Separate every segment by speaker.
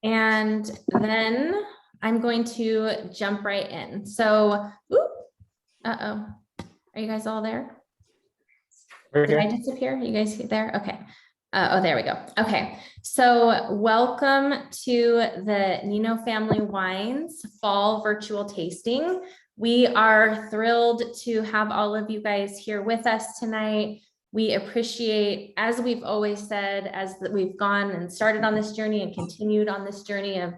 Speaker 1: And then I'm going to jump right in. So, uh-oh, are you guys all there?
Speaker 2: We're
Speaker 1: Did I
Speaker 2: here.
Speaker 1: disappear? You guys there? Okay. Oh, there we go. Okay. So welcome to the Nino Family Wines Fall Virtual Tasting. We are thrilled to have all of you guys here with us tonight. We appreciate, as we've always said, as we've gone and started on this journey and continued on this journey of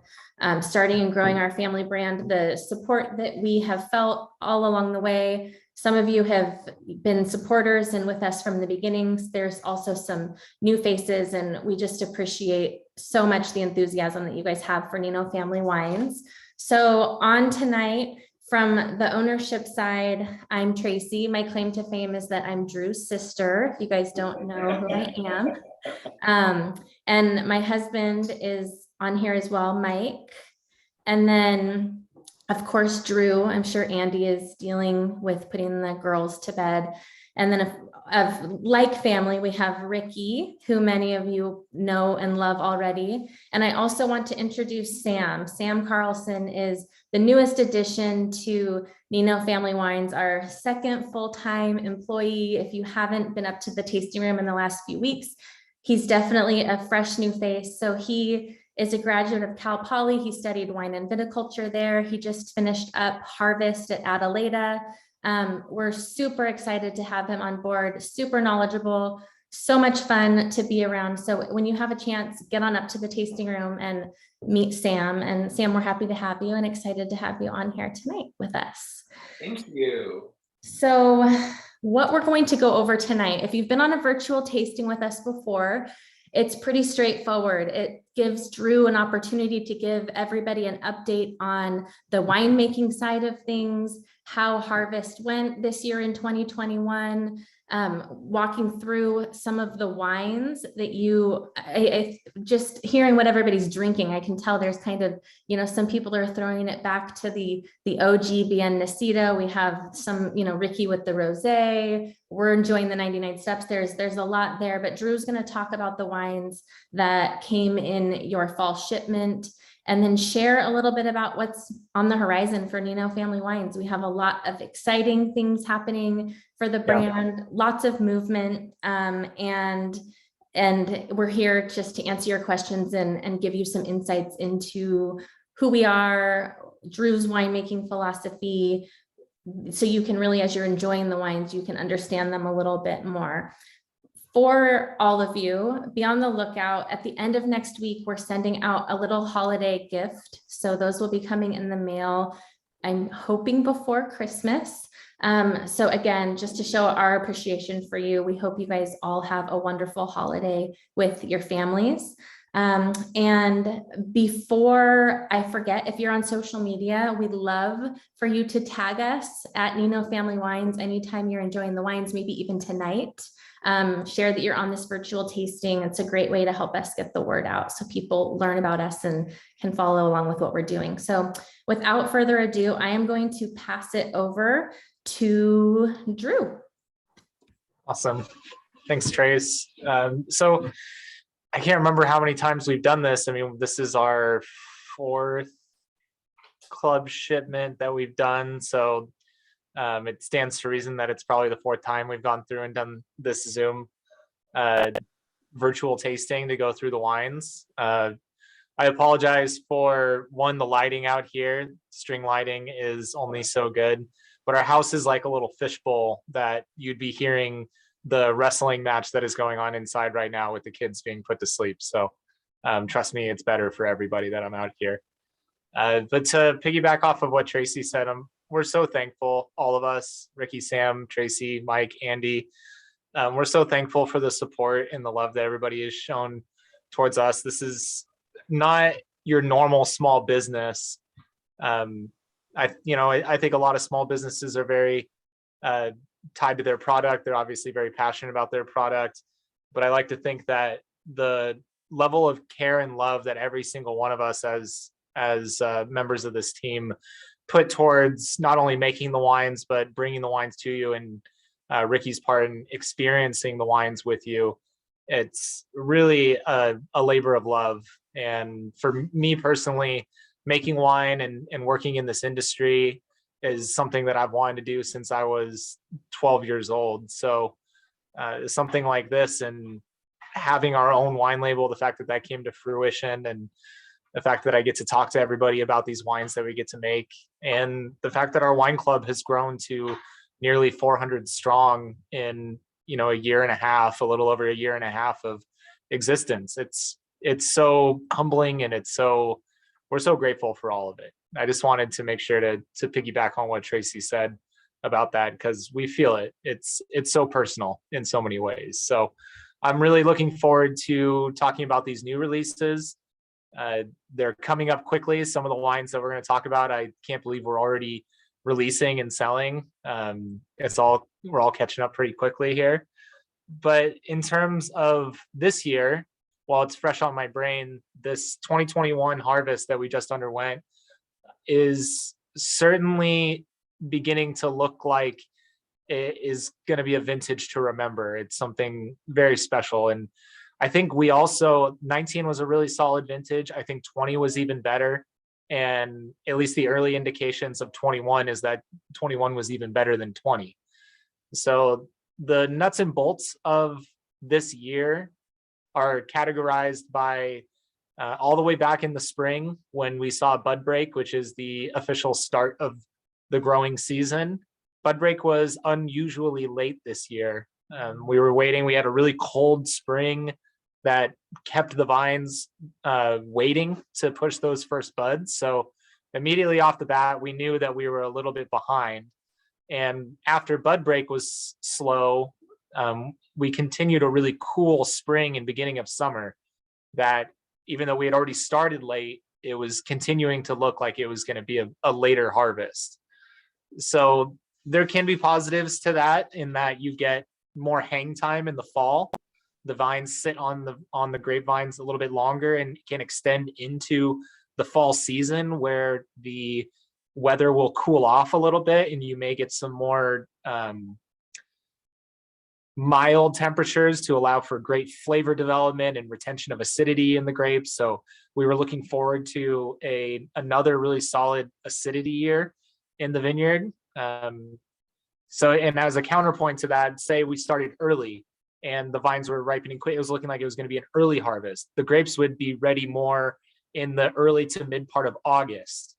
Speaker 1: starting and growing our family brand, the support that we have felt all along the way. Some of you have been supporters and with us from the beginnings. There's also some new faces, and we just appreciate so much the enthusiasm that you guys have for Nino Family Wines. So on tonight, from the ownership side, I'm Tracy. My claim to fame is that I'm Drew's sister, if you guys don't know who I am. And my husband is on here as well, Mike. And then, of course, Drew. I'm sure Andy is dealing with putting the girls to bed. And then of like family, we have Ricky, who many of you know and love already. And I also want to introduce Sam. Sam Carlson is the newest addition to Nino Family Wines, our second full-time employee. If you haven't been up to the tasting room in the last few weeks, he's definitely a fresh new face. So he is a graduate of Cal Poly. He studied wine and viticulture there. He just finished up Harvest at Adelaida. We're super excited to have him on board, super knowledgeable, so much fun to be around. So when you have a chance, get on up to the tasting room and meet Sam. And Sam, we're happy to have you and excited to have you on here tonight with us.
Speaker 2: Thank you.
Speaker 1: So what we're going to go over tonight, if you've been on a virtual tasting with us before, it's pretty straightforward. It gives Drew an opportunity to give everybody an update on the winemaking side of things, how Harvest went this year in 2021, walking through some of the wines that I just hearing what everybody's drinking. I can tell there's kind of, some people are throwing it back to the OG Bien Nacido. We have some, Ricky with the rosé. We're enjoying the 99 Steps. There's a lot there, but Drew's going to talk about the wines that came in your fall shipment, and then share a little bit about what's on the horizon for Nino Family Wines. We have a lot of exciting things happening for the brand, lots of movement, and we're here just to answer your questions and give you some insights into who we are, Drew's winemaking philosophy, so you can really, as you're enjoying the wines, you can understand them a little bit more. For all of you, be on the lookout. At the end of next week, we're sending out a little holiday gift. So those will be coming in the mail, I'm hoping before Christmas. So again, just to show our appreciation for you, we hope you guys all have a wonderful holiday with your families. And before I forget, if you're on social media, we'd love for you to tag us at Nino Family Wines anytime you're enjoying the wines, maybe even tonight. Share that you're on this virtual tasting. It's a great way to help us get the word out so people learn about us and can follow along with what we're doing. So without further ado, I am going to pass it over to Drew.
Speaker 2: Awesome. Thanks, Trace. So I can't remember how many times we've done this. I mean, this is our fourth club shipment that we've done. So it stands to reason that it's probably the fourth time we've gone through and done this Zoom virtual tasting to go through the wines. I apologize for the lighting out here. String lighting is only so good, but our house is like a little fishbowl that you'd be hearing the wrestling match that is going on inside right now with the kids being put to sleep. So trust me, it's better for everybody that I'm out here. But to piggyback off of what Tracy said, we're so thankful, all of us, Ricky, Sam, Tracy, Mike, Andy. We're so thankful for the support and the love that everybody has shown towards us. This is not your normal small business. I think a lot of small businesses are very tied to their product. They're obviously very passionate about their product, but I like to think that the level of care and love that every single one of us as members of this team put towards not only making the wines, but bringing the wines to you, and Ricky's part in experiencing the wines with you. It's really a labor of love. And for me personally, making wine and working in this industry is something that I've wanted to do since I was 12 years old. So something like this and having our own wine label, the fact that that came to fruition, and the fact that I get to talk to everybody about these wines that we get to make, and the fact that our wine club has grown to nearly 400 strong in a year and a half, a little over a year and a half of existence. It's so humbling, and we're so grateful for all of it. I just wanted to make sure to piggyback on what Tracy said about that, because we feel it. It's so personal in so many ways. So I'm really looking forward to talking about these new releases. They're coming up quickly. Some of the wines that we're going to talk about, I can't believe we're already releasing and selling. We're all catching up pretty quickly here. But in terms of this year, while it's fresh on my brain, this 2021 harvest that we just underwent is certainly beginning to look like it is going to be a vintage to remember. It's something very special. And I think 19 was a really solid vintage. I think 20 was even better. And at least the early indications of 21 is that 21 was even better than 20. So the nuts and bolts of this year are categorized by all the way back in the spring when we saw bud break, which is the official start of the growing season. Bud break was unusually late this year. We were waiting. We had a really cold spring that kept the vines waiting to push those first buds. So immediately off the bat, we knew that we were a little bit behind. And after bud break was slow, we continued a really cool spring and beginning of summer that, even though we had already started late, it was continuing to look like it was going to be a later harvest. So there can be positives to that, in that you get more hang time in the fall. The vines sit on the grapevines a little bit longer and can extend into the fall season, where the weather will cool off a little bit and you may get some more mild temperatures to allow for great flavor development and retention of acidity in the grapes. So we were looking forward to another really solid acidity year in the vineyard. And as a counterpoint to that, say we started early and the vines were ripening quick, it was looking like it was going to be an early harvest. The grapes would be ready more in the early to mid part of August.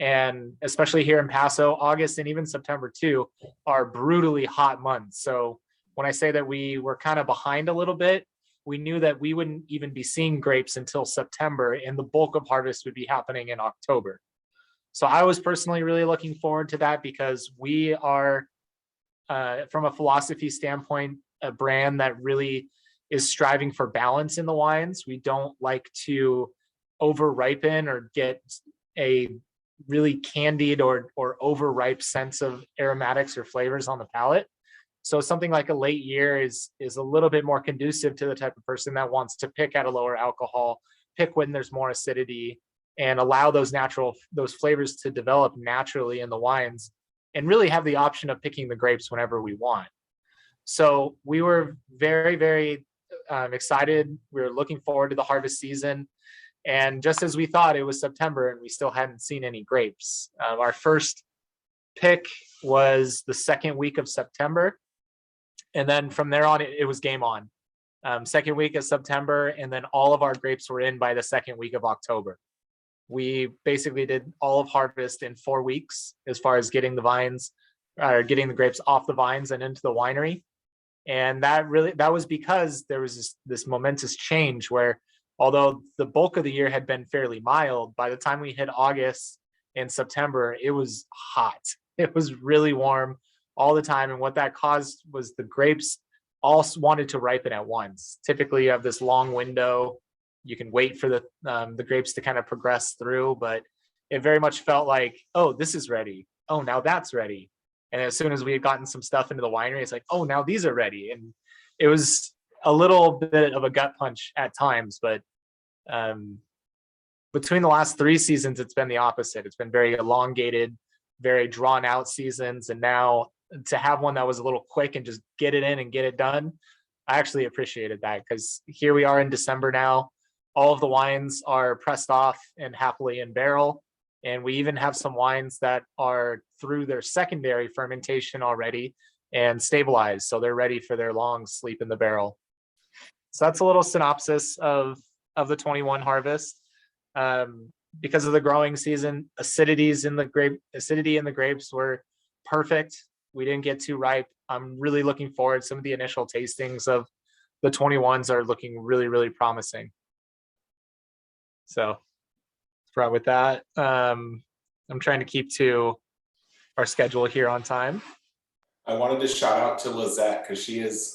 Speaker 2: And especially here in Paso, August and even September too are brutally hot months. So when I say that we were kind of behind a little bit, we knew that we wouldn't even be seeing grapes until September, and the bulk of harvest would be happening in October. So I was personally really looking forward to that, because we are, from a philosophy standpoint, a brand that really is striving for balance in the wines. We don't like to over ripen or get a really candied or overripe sense of aromatics or flavors on the palate. So something like a late year is a little bit more conducive to the type of person that wants to pick at a lower alcohol, pick when there's more acidity, and allow those flavors to develop naturally in the wines, and really have the option of picking the grapes whenever we want. So we were very, very excited. We were looking forward to the harvest season. And just as we thought, it was September and we still hadn't seen any grapes. Our first pick was the second week of September. And then from there on, it was game on. Second week of September, and then all of our grapes were in by the second week of October. We basically did all of harvest in 4 weeks, as far as getting the grapes off the vines and into the winery. And that was because there was this momentous change where, although the bulk of the year had been fairly mild, by the time we hit August and September, it was hot. It was really warm all the time. And what that caused was the grapes all wanted to ripen at once. Typically you have this long window. You can wait for the grapes to kind of progress through, but it very much felt like, oh, this is ready. Oh, now that's ready. And as soon as we had gotten some stuff into the winery, it's like, oh, now these are ready. And it was a little bit of a gut punch at times, but between the last 3 seasons, it's been the opposite. It's been very elongated, very drawn out seasons. And now to have one that was a little quick and just get it in and get it done, I actually appreciated that, because here we are in December now. All of the wines are pressed off and happily in barrel. And we even have some wines that are through their secondary fermentation already and stabilized. So they're ready for their long sleep in the barrel. So that's a little synopsis of the 21 harvest. Because of the growing season, acidity in the grapes were perfect. We didn't get too ripe. I'm really looking forward. Some of the initial tastings of the 21s are looking really, really promising. So right with that, I'm trying to keep to our schedule here on time.
Speaker 3: I wanted to shout out to Lizette, because she is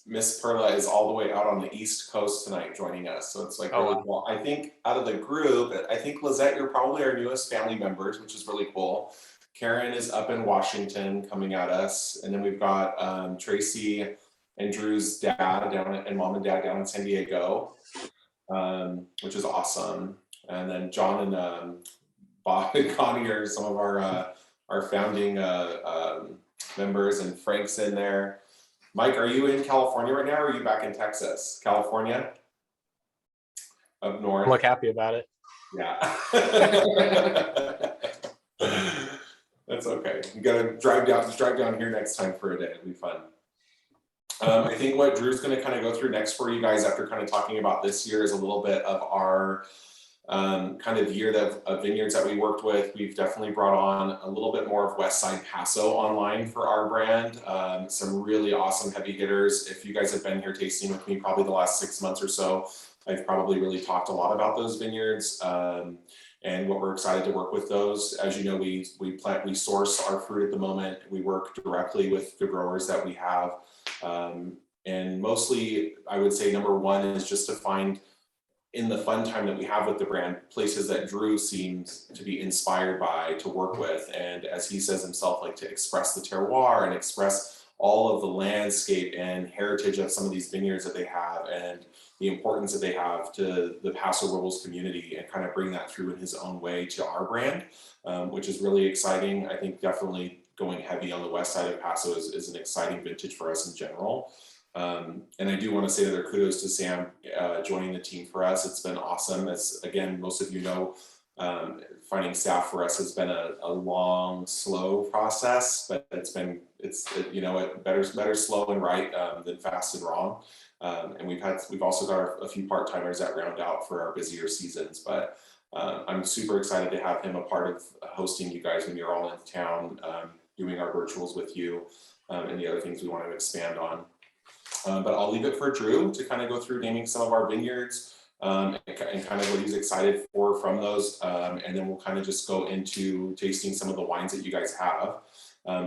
Speaker 3: Miss Perla is all the way out on the East Coast tonight joining us. So it's like really cool. I think out of the group, I think Lizette, you're probably our newest family members, which is really cool. Karen is up in Washington coming at us, and then we've got Tracy and Drew's dad and mom and dad down in San Diego, which is awesome. And then John and Bob and Connie are some of our founding members, and Frank's in there. Mike, are you in California right now, or are you back in Texas? California? Up north?
Speaker 2: I look happy about it.
Speaker 3: Yeah. That's okay. You gotta drive down here next time for a day. It'll be fun. I think what Drew's gonna kind of go through next for you guys, after kind of talking about this year, is a little bit of our kind of year of vineyards that we worked with. We've definitely brought on a little bit more of Westside Paso online for our brand. Some really awesome heavy hitters. If you guys have been here tasting with me probably the last 6 months or so, I've probably really talked a lot about those vineyards and what we're excited to work with those. As you know, we source our fruit at the moment. We work directly with the growers that we have. And mostly, I would say number one is just to find, in the fun time that we have with the brand, places that Drew seems to be inspired by to work with. And as he says himself, like to express the terroir and express all of the landscape and heritage of some of these vineyards that they have, and the importance that they have to the Paso Robles community, and kind of bring that through in his own way to our brand, which is really exciting. I think definitely going heavy on the west side of Paso is an exciting vintage for us in general. And I do want to say that kudos to Sam joining the team for us. It's been awesome. As again, most of you know, finding staff for us has been a long, slow process, but it's better slow and right than fast and wrong. And we've also got a few part-timers that round out for our busier seasons, but I'm super excited to have him a part of hosting you guys when you're all in town, doing our virtuals with you, and the other things we want to expand on. But I'll leave it for Drew to kind of go through naming some of our vineyards and kind of what he's excited for from those. And then we'll kind of just go into tasting some of the wines that you guys have.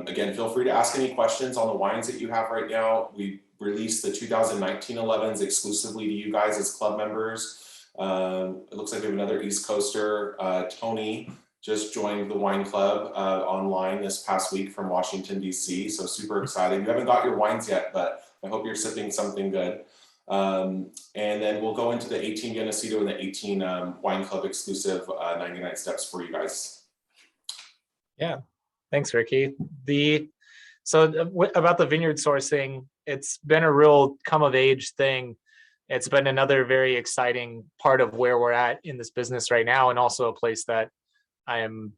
Speaker 3: Again, feel free to ask any questions on the wines that you have right now. We released the 2019 11s exclusively to you guys as club members. It looks like we have another East Coaster, Tony, just joined the wine club online this past week from Washington, DC. So super excited. You haven't got your wines yet, but I hope you're sipping something good. And then we'll go into the 18 Genesito and the 18 Wine Club exclusive 99 steps for you guys.
Speaker 2: Yeah, thanks, Ricky. About the vineyard sourcing, it's been a real come of age thing. It's been another very exciting part of where we're at in this business right now, and also a place that I am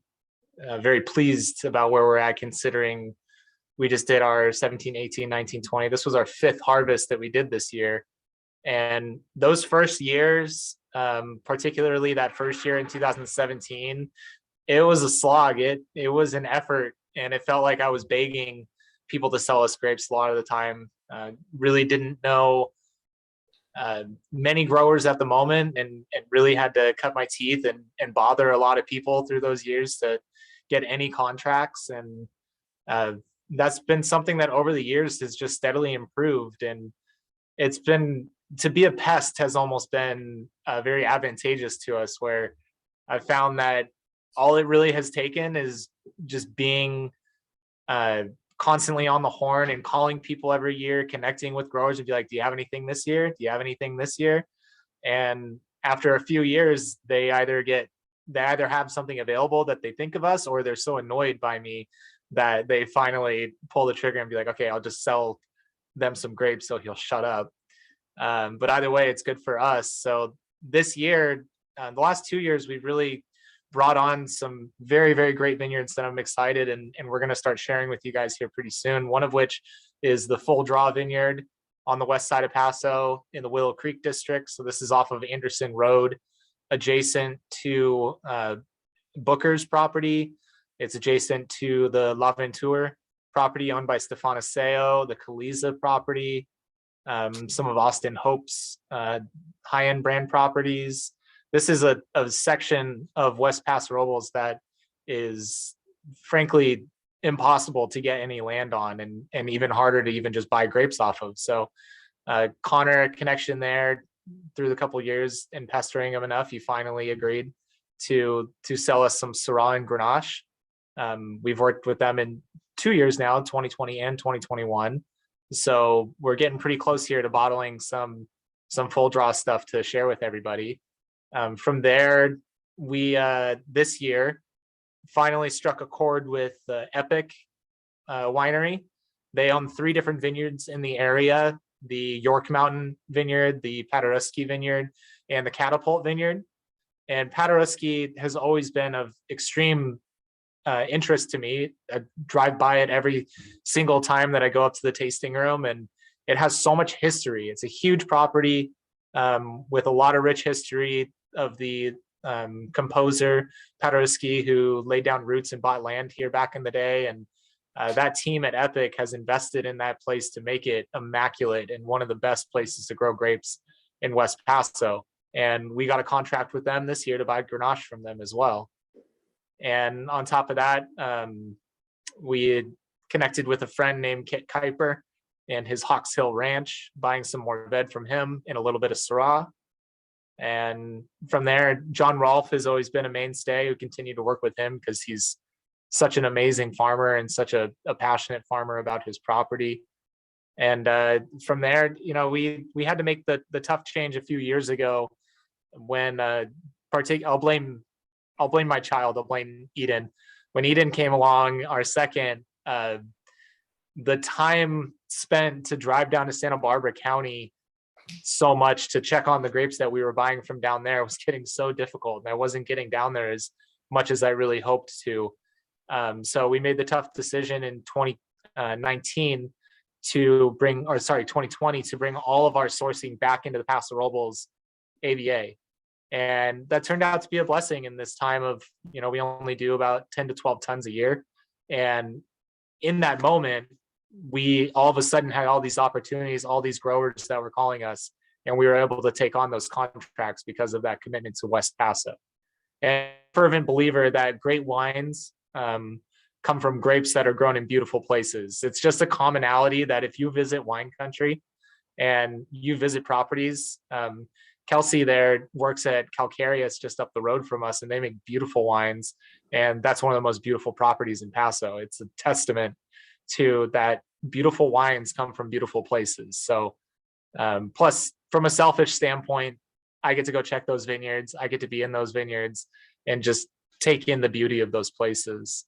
Speaker 2: very pleased about where we're at, considering we just did our 17, 18, 19, 20. This was our 5th harvest that we did this year. And those first years, particularly that first year in 2017, it was a slog. It was an effort, and it felt like I was begging people to sell us grapes a lot of the time. Really didn't know many growers at the moment, and really had to cut my teeth and bother a lot of people through those years to get any contracts. And that's been something that over the years has just steadily improved. And it's been, to be a pest has almost been very advantageous to us, where I've found that all it really has taken is just being constantly on the horn and calling people every year, connecting with growers and be like, do you have anything this year? Do you have anything this year? And after a few years, they either have something available that they think of us, or they're so annoyed by me that they finally pull the trigger and be like, okay, I'll just sell them some grapes so he'll shut up. But either way, it's good for us. So this year, the last 2 years, we've really brought on some very, very great vineyards that I'm excited, and we're going to start sharing with you guys here pretty soon. One of which is the Full Draw Vineyard on the west side of Paso in the Willow Creek district. So this is off of Anderson Road, adjacent to Booker's property. It's adjacent to the L'Aventure property owned by Stefano Seo, the Caliza property, some of Austin Hope's high-end brand properties. This is a section of West Paso Robles that is frankly impossible to get any land on, and even harder to even just buy grapes off of. So Connor, a connection there through the couple of years and pestering him enough, he finally agreed to sell us some Syrah and Grenache. We've worked with them in 2 years now, 2020 and 2021. So we're getting pretty close here to bottling some Full Draw stuff to share with everybody. From there, we this year finally struck a chord with Epic Winery. They own 3 different vineyards in the area: the York Mountain Vineyard, the Paderewski Vineyard, and the Catapult Vineyard. And Paderewski has always been of extreme interest to me. I drive by it every single time that I go up to the tasting room, and it has so much history. It's a huge property with a lot of rich history of the composer Paderewski, who laid down roots and bought land here back in the day. And that team at Epic has invested in that place to make it immaculate and one of the best places to grow grapes in West Paso. And we got a contract with them this year to buy Grenache from them as well. And on top of that, we had connected with a friend named Kit Kuiper and his Hawks Hill Ranch, buying some more Mourvedre from him and a little bit of Syrah. And from there, John Rolfe has always been a mainstay. We continue to work with him because he's such an amazing farmer and such a passionate farmer about his property. And from there, you know, we had to make the tough change a few years ago when I'll blame my child. I'll blame Eden. When Eden came along, our second, the time spent to drive down to Santa Barbara County so much to check on the grapes that we were buying from down there was getting so difficult, and I wasn't getting down there as much as I really hoped to. So we made the tough decision in 2020 to bring all of our sourcing back into the Paso Robles AVA. And that turned out to be a blessing in this time of, you know, we only do about 10 to 12 tons a year. And in that moment, we all of a sudden had all these opportunities, all these growers that were calling us, and we were able to take on those contracts because of that commitment to West Paso. And fervent believer that great wines come from grapes that are grown in beautiful places. It's just a commonality that if you visit wine country and you visit properties, Kelsey there works at Calcareous just up the road from us, and they make beautiful wines. And that's one of the most beautiful properties in Paso. It's a testament to that beautiful wines come from beautiful places. So plus, from a selfish standpoint, I get to go check those vineyards. I get to be in those vineyards and just take in the beauty of those places.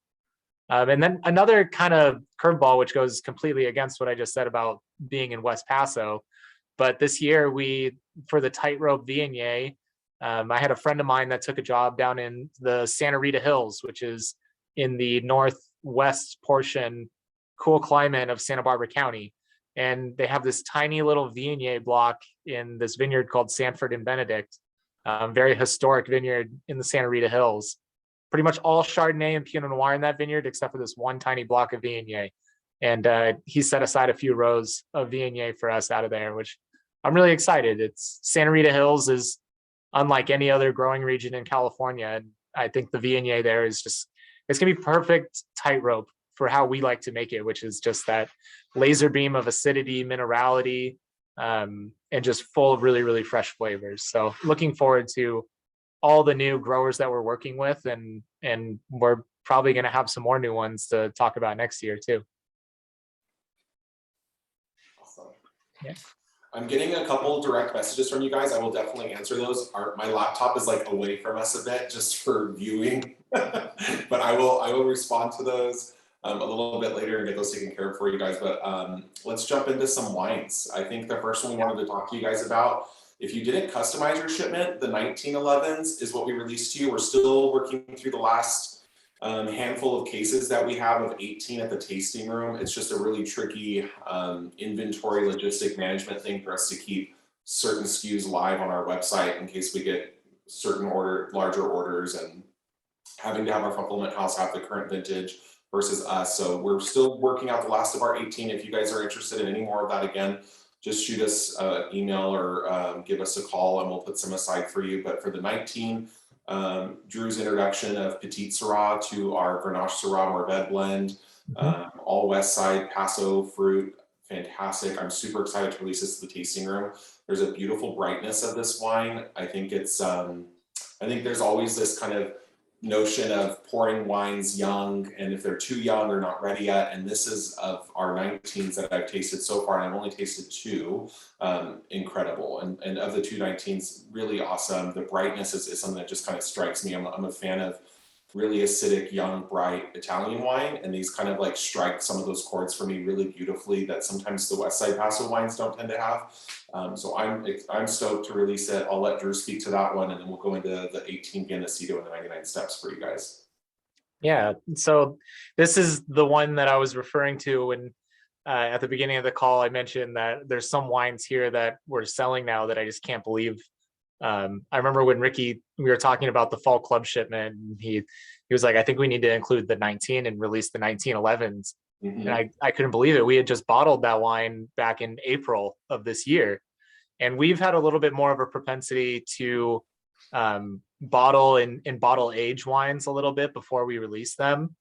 Speaker 2: And then another kind of curveball, which goes completely against what I just said about being in West Paso. But this year, for the Tightrope Viognier, I had a friend of mine that took a job down in the Santa Rita Hills, which is in the northwest portion, cool climate of Santa Barbara County. And they have this tiny little Viognier block in this vineyard called Sanford and Benedict, very historic vineyard in the Santa Rita Hills. Pretty much all Chardonnay and Pinot Noir in that vineyard, except for this one tiny block of Viognier. And he set aside a few rows of Viognier for us out of there, which I'm really excited. It's Santa Rita Hills is unlike any other growing region in California. And I think the Viognier there is just, it's gonna be perfect tightrope for how we like to make it, which is just that laser beam of acidity, minerality, and just full of really, really fresh flavors. So looking forward to all the new growers that we're working with, and we're probably gonna have some more new ones to talk about next year too.
Speaker 3: Awesome.
Speaker 2: Yeah.
Speaker 3: I'm getting a couple direct messages from you guys. I will definitely answer those. My laptop is like away from us a bit just for viewing, but I will respond to those. a little bit later and get those taken care of for you guys. But let's jump into some wines. I think the first one we wanted to talk to you guys about, if you didn't customize your shipment, the 1911s is what we released to you. We're still working through the last handful of cases that we have of 18 at the tasting room. It's just a really tricky inventory logistic management thing for us to keep certain SKUs live on our website in case we get certain larger orders, and having to have our fulfillment house have the current vintage versus us. So we're still working out the last of our 18. If you guys are interested in any more of that, again, just shoot us an email or give us a call and we'll put some aside for you. But for the 19, Drew's introduction of Petite Syrah to our Grenache Syrah Mourvedre blend, all West Side Paso fruit, fantastic. I'm super excited to release this to the tasting room. There's a beautiful brightness of this wine. I think it's, I think there's always this kind of notion of pouring wines young, and if they're too young or not ready yet. And this is, of our 19s that I've tasted so far, and I've only tasted 2, incredible. And of the 2 19s, really awesome. The brightness is something that just kind of strikes me. I'm a fan of really acidic, young, bright Italian wine, and these kind of like strike some of those chords for me really beautifully that sometimes the West Side Paso wines don't tend to have. So I'm stoked to release it. I'll let Drew speak to that one, and then we'll go into the 18 Viennacito and the 99 Steps for you guys.
Speaker 2: Yeah, so this is the one that I was referring to when at the beginning of the call I mentioned that there's some wines here that we're selling now that I just can't believe. I remember when Ricky, we were talking about the fall club shipment, and he was like, I think we need to include the 19 and release the 1911s. And I couldn't believe it. We had just bottled that wine back in April of this year. And we've had a little bit more of a propensity to bottle and bottle age wines a little bit before we release them.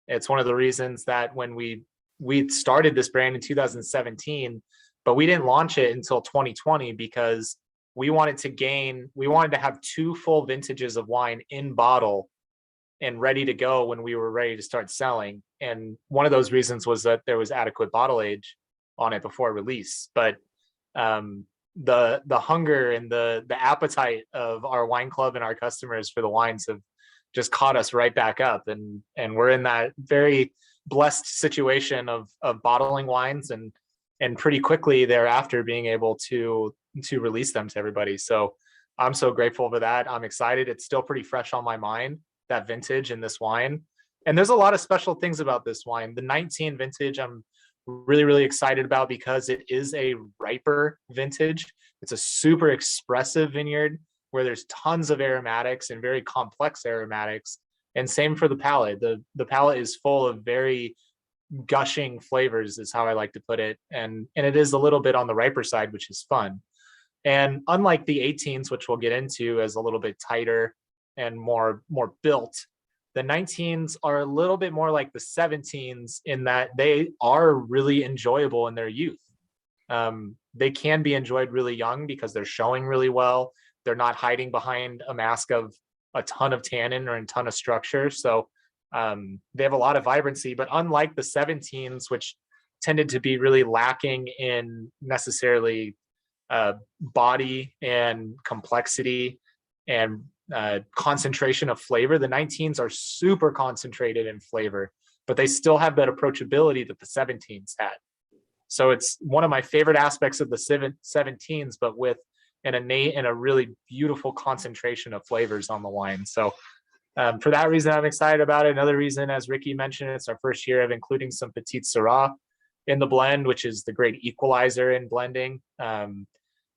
Speaker 2: It's one of the reasons that when we started this brand in 2017, but we didn't launch it until 2020 because we wanted to have 2 full vintages of wine in bottle and ready to go when we were ready to start selling. And one of those reasons was that there was adequate bottle age on it before release. But the hunger and the appetite of our wine club and our customers for the wines have just caught us right back up. And we're in that very blessed situation of bottling wines and pretty quickly thereafter being able to release them to everybody. So I'm so grateful for that. I'm excited. It's still pretty fresh on my mind, that vintage in this wine. And there's a lot of special things about this wine. The 19 vintage, I'm really, really excited about because it is a riper vintage. It's a super expressive vineyard where there's tons of aromatics and very complex aromatics. And same for the palate. The palate is full of very gushing flavors, is how I like to put it. And it is a little bit on the riper side, which is fun. And unlike the 18s, which we'll get into as a little bit tighter and more built, the 19s are a little bit more like the 17s in that they are really enjoyable in their youth. They can be enjoyed really young because they're showing really well. They're not hiding behind a mask of a ton of tannin or a ton of structure. So they have a lot of vibrancy, but unlike the 17s, which tended to be really lacking in necessarily body and complexity and concentration of flavor, the 19s are super concentrated in flavor, but they still have that approachability that the 17s had. So it's one of my favorite aspects of the 17s, but with an innate and a really beautiful concentration of flavors on the wine. So for that reason, I'm excited about it. Another reason, as Ricky mentioned, it's our first year of including some Petite Syrah in the blend, which is the great equalizer in blending.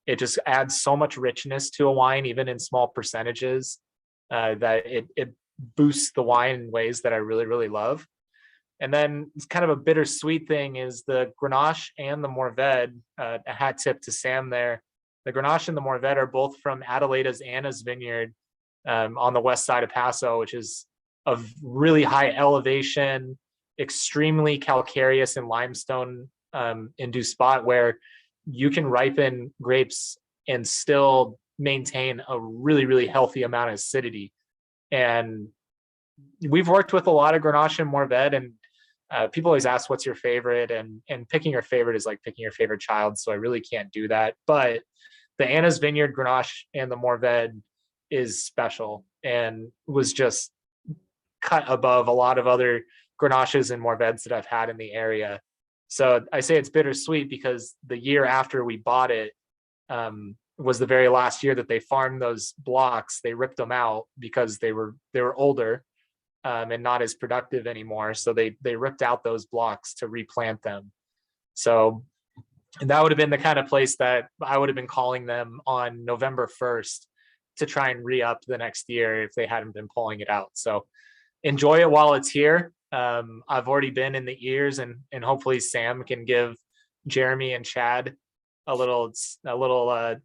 Speaker 2: It just adds so much richness to a wine, even in small percentages, that it boosts the wine in ways that I really, really love. And then it's kind of a bittersweet thing is the Grenache and the Mourvedre, a hat tip to Sam there. The Grenache and the Mourvedre are both from Adelaida's Anna's Vineyard on the west side of Paso, which is a really high elevation, extremely calcareous and limestone induced spot where you can ripen grapes and still maintain a really, really healthy amount of acidity. And we've worked with a lot of Grenache and Mourvedre, and people always ask, what's your favorite? And picking your favorite is like picking your favorite child. So I really can't do that. But the Anna's Vineyard Grenache and the Mourvedre is special and was just cut above a lot of other Grenaches and Mourvedres that I've had in the area. So I say it's bittersweet because the year after we bought it was the very last year that they farmed those blocks. They ripped them out because they were older and not as productive anymore. So they ripped out those blocks to replant them. So that would have been the kind of place that I would have been calling them on November 1st to try and re-up the next year if they hadn't been pulling it out. So enjoy it while it's here. I've already been in the ears, and hopefully Sam can give Jeremy and Chad a little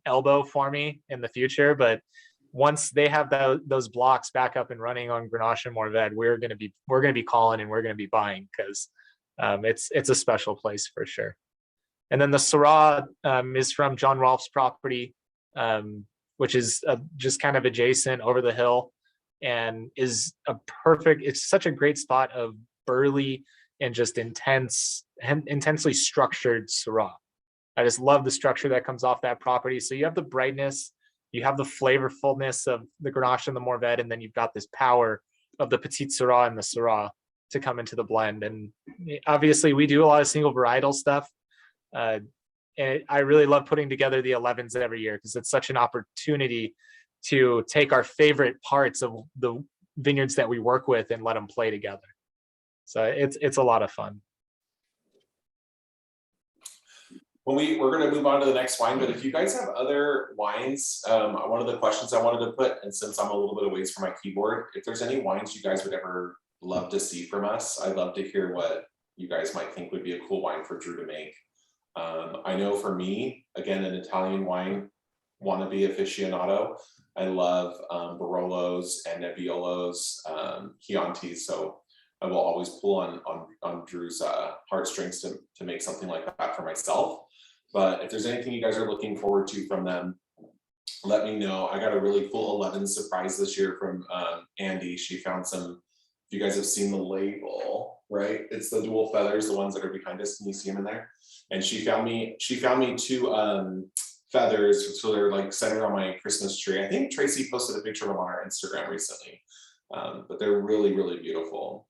Speaker 2: elbow for me in the future. But once they have those blocks back up and running on Grenache and Mourvedre, we're gonna be calling and we're gonna be buying, because it's a special place for sure. And then the Syrah is from John Rolfe's property, which is just kind of adjacent over the hill, and is it's such a great spot of burly and just intensely structured Syrah. I just love the structure that comes off that property. So you have the brightness, you have the flavorfulness of the Grenache and the Mourvedre, and then you've got this power of the Petite Syrah and the Syrah to come into the blend. And obviously we do a lot of single varietal stuff. And I really love putting together the 11s every year because it's such an opportunity to take our favorite parts of the vineyards that we work with and let them play together. So it's a lot of fun.
Speaker 3: We're going to move on to the next wine, but if you guys have other wines, one of the questions I wanted to put, and since I'm a little bit away from my keyboard, if there's any wines you guys would ever love to see from us, I'd love to hear what you guys might think would be a cool wine for Drew to make. I know for me, again, an Italian wine wannabe aficionado, I love Barolos and Nebbiolos, Chiantis, so I will always pull on Drew's heartstrings to make something like that for myself. But if there's anything you guys are looking forward to from them, let me know. I got a really cool 11 surprise this year from Andy. She found some, if you guys have seen the label, right? It's the dual feathers, the ones that are behind us. Can you see them in there? And she found me 2 feathers, so they're like centered on my Christmas tree. I think Tracy posted a picture of them on our Instagram recently, but they're really, really beautiful.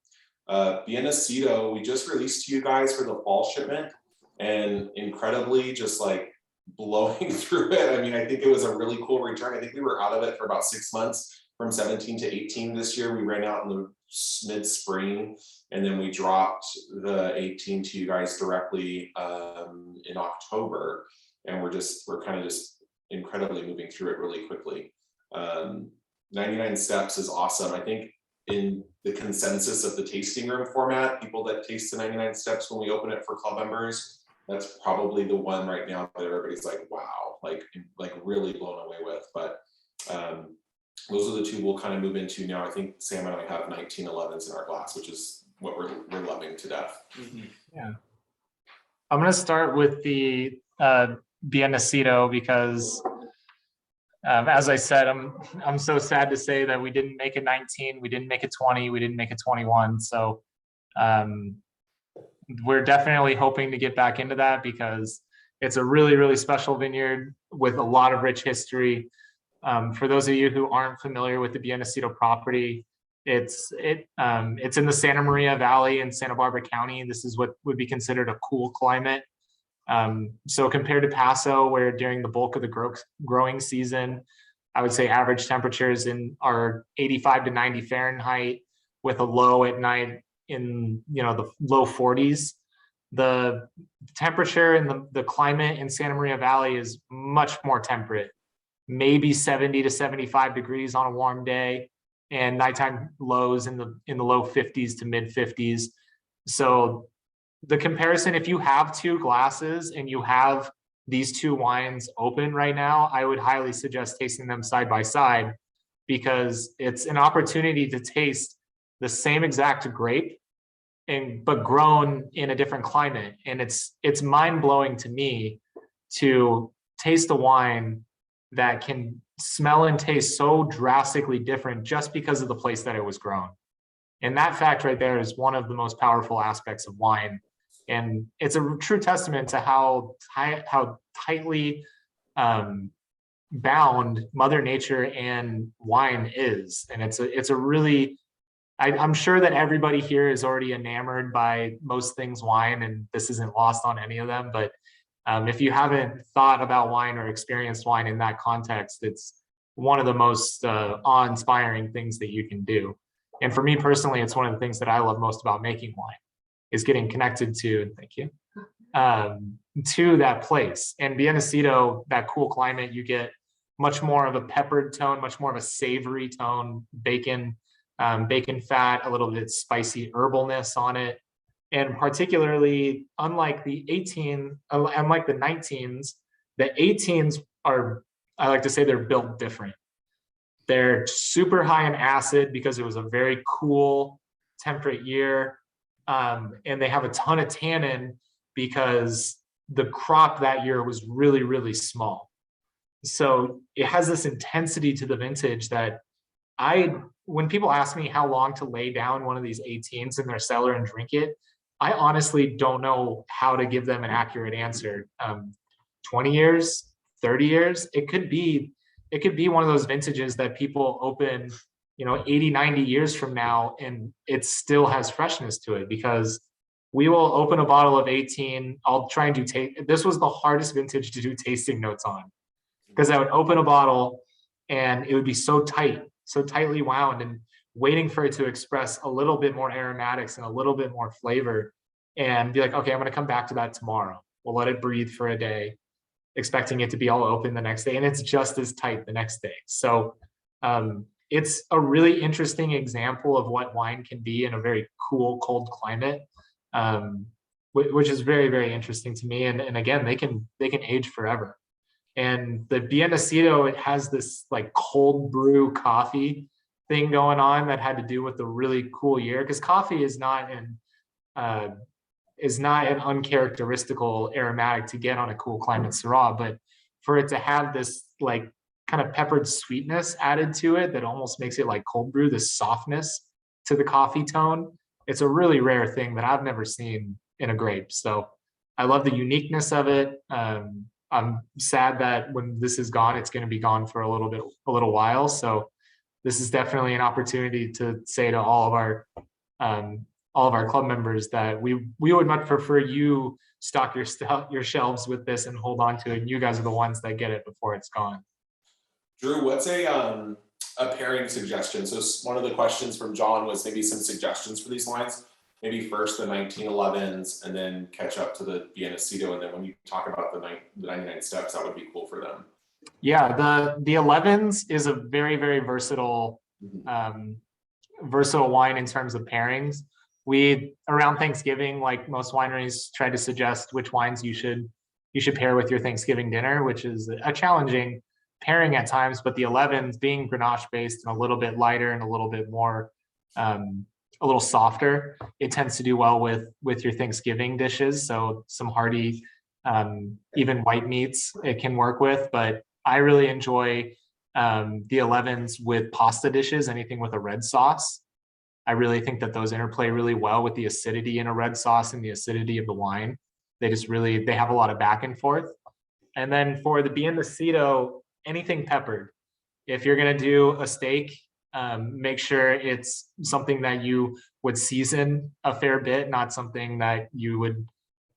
Speaker 3: Biennacido, we just released to you guys for the fall shipment, and incredibly just like blowing through it. I mean, I think it was a really cool return. I think we were out of it for about 6 months, from 17 to 18 this year. We ran out in the mid-spring, and then we dropped the 18 to you guys directly in October, and we're kind of just incredibly moving through it really quickly. 99 Steps is awesome. I think in the consensus of the tasting room format, people that taste the 99 Steps when we open it for club members, that's probably the one right now that everybody's like, wow, like really blown away with. But those are the 2 we'll kind of move into now. I think Sam and I have 1911s in our glass, which is what we're loving to death.
Speaker 2: Mm-hmm. Yeah. I'm going to start with the Biennacido because as I said, I'm so sad to say that we didn't make it 19, we didn't make it 20, we didn't make it 21. So we're definitely hoping to get back into that because it's a really, really special vineyard with a lot of rich history. For those of you who aren't familiar with the Biennacido property, it's in the Santa Maria Valley in Santa Barbara County. This is what would be considered a cool climate. So compared to Paso, where during the bulk of the growing season, I would say average temperatures are 85 to 90 Fahrenheit with a low at night in the low 40s. The temperature and the climate in Santa Maria Valley is much more temperate, maybe 70 to 75 degrees on a warm day, and nighttime lows in the low 50s to mid 50s. So the comparison, if you have 2 glasses and you have these 2 wines open right now, I would highly suggest tasting them side by side, because it's an opportunity to taste the same exact grape but grown in a different climate. And it's mind-blowing to me to taste a wine that can smell and taste so drastically different just because of the place that it was grown. And that fact right there is one of the most powerful aspects of wine. And it's a true testament to how tightly bound Mother Nature and wine is. And it's a really I'm sure that everybody here is already enamored by most things wine, and this isn't lost on any of them. But if you haven't thought about wine or experienced wine in that context, it's one of the most awe-inspiring things that you can do. And for me personally, it's one of the things that I love most about making wine, is getting connected to, and thank you, to that place. And Bienacido, that cool climate, you get much more of a peppered tone, much more of a savory tone, bacon fat, a little bit spicy herbalness on it. And particularly, unlike the 19s, the 18s are, I like to say, they're built different. They're super high in acid because it was a very cool, temperate year. And they have a ton of tannin because the crop that year was really, really small. So it has this intensity to the vintage that when people ask me how long to lay down one of these 18s in their cellar and drink it, I honestly don't know how to give them an accurate answer. 20 years, 30 years, it could be one of those vintages that people open, 80, 90 years from now, and it still has freshness to it, because we will open a bottle of 18. I'll try and this was the hardest vintage to do tasting notes on, because I would open a bottle and it would be so tightly wound, and waiting for it to express a little bit more aromatics and a little bit more flavor, and be like, okay, I'm going to come back to that tomorrow. We'll let it breathe for a day, expecting it to be all open the next day, and it's just as tight the next day. So it's a really interesting example of what wine can be in a very cool, cold climate, which is very, very interesting to me. And again, they can age forever. And the Bienacido, it has this like cold brew coffee thing going on that had to do with the really cool year, because coffee is not an uncharacteristical aromatic to get on a cool climate Syrah, but for it to have this like kind of peppered sweetness added to it that almost makes it like cold brew, this softness to the coffee tone, it's a really rare thing that I've never seen in a grape. So I love the uniqueness of it. I'm sad that when this is gone, it's going to be gone for a little while. So this is definitely an opportunity to say to all of our club members that we would much prefer you stock your shelves with this and hold on to it. And you guys are the ones that get it before it's gone.
Speaker 3: Drew, what's a pairing suggestion? So one of the questions from John was maybe some suggestions for these wines. Maybe first the 1911s, and then catch up to the Bienacido, and then when you talk about the 99 steps, that would be cool for them.
Speaker 2: Yeah, the 11s is a very, very versatile wine in terms of pairings. We, around Thanksgiving, like most wineries, try to suggest which wines you should pair with your Thanksgiving dinner, which is a challenging pairing at times. But the 11s, being Grenache based and a little bit lighter and a little bit more a little softer, it tends to do well with your Thanksgiving dishes. So some hearty, even white meats it can work with. But I really enjoy the 11s with pasta dishes, anything with a red sauce. I really think that those interplay really well with the acidity in a red sauce and the acidity of the wine. They have a lot of back and forth. And then for the Bienacido, anything peppered. If you're going to do a steak, make sure it's something that you would season a fair bit, not something that you would,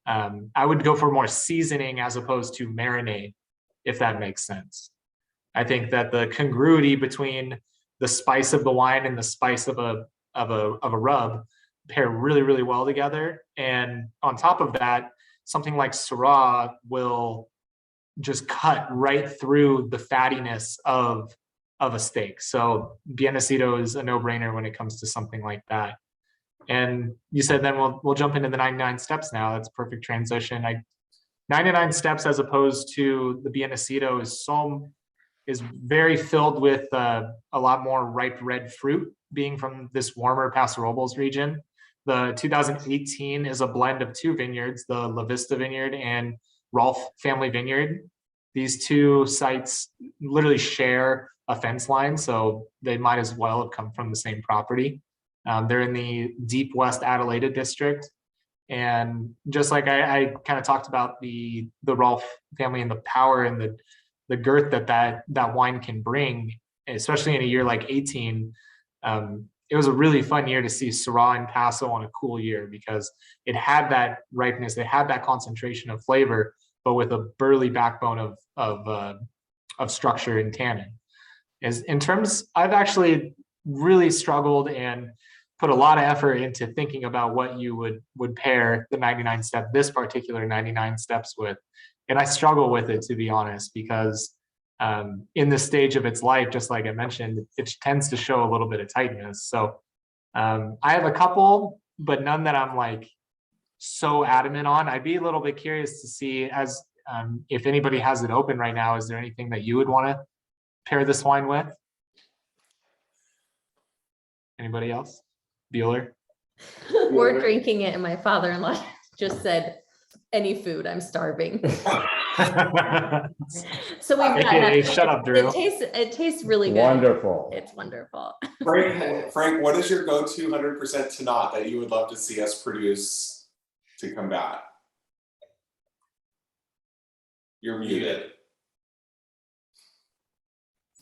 Speaker 2: I would go for more seasoning as opposed to marinade, if that makes sense. I think that the congruity between the spice of the wine and the spice of a rub pair really, really well together. And on top of that, something like Syrah will just cut right through the fattiness of a steak. So Bienacido is a no-brainer when it comes to something like that. And you said then we'll jump into the 99 steps now. That's a perfect transition. 99 steps as opposed to the Bienacido is very filled with a lot more ripe red fruit, being from this warmer Paso Robles region. The 2018 is a blend of two vineyards, the La Vista Vineyard and Rolfe Family Vineyard. These two sites literally share a fence line, so they might as well have come from the same property. They're in the deep West Adelaida district. And just like I kind of talked about the Rolfe family and the power and the girth that wine can bring, especially in a year like 18, it was a really fun year to see Syrah and Paso on a cool year because it had that ripeness, it had that concentration of flavor, but with a burly backbone of structure and tannin. Is in terms, I've actually really struggled and put a lot of effort into thinking about what you would pair the 99 step, this particular 99 steps with. And I struggle with it, to be honest, because in this stage of its life, just like I mentioned, it tends to show a little bit of tightness. So I have a couple, but none that I'm like so adamant on. I'd be a little bit curious to see as if anybody has it open right now, is there anything that you would want to pair this wine with? Anybody else? Bueller?
Speaker 1: We're drinking it and my father-in-law just said, any food, I'm starving. So we've got
Speaker 2: AKA, shut up, Drew.
Speaker 1: It tastes really good.
Speaker 4: Wonderful.
Speaker 1: It's wonderful.
Speaker 3: Frank, what is your go-to 100% Tannat that you would love to see us produce to combat? You're muted.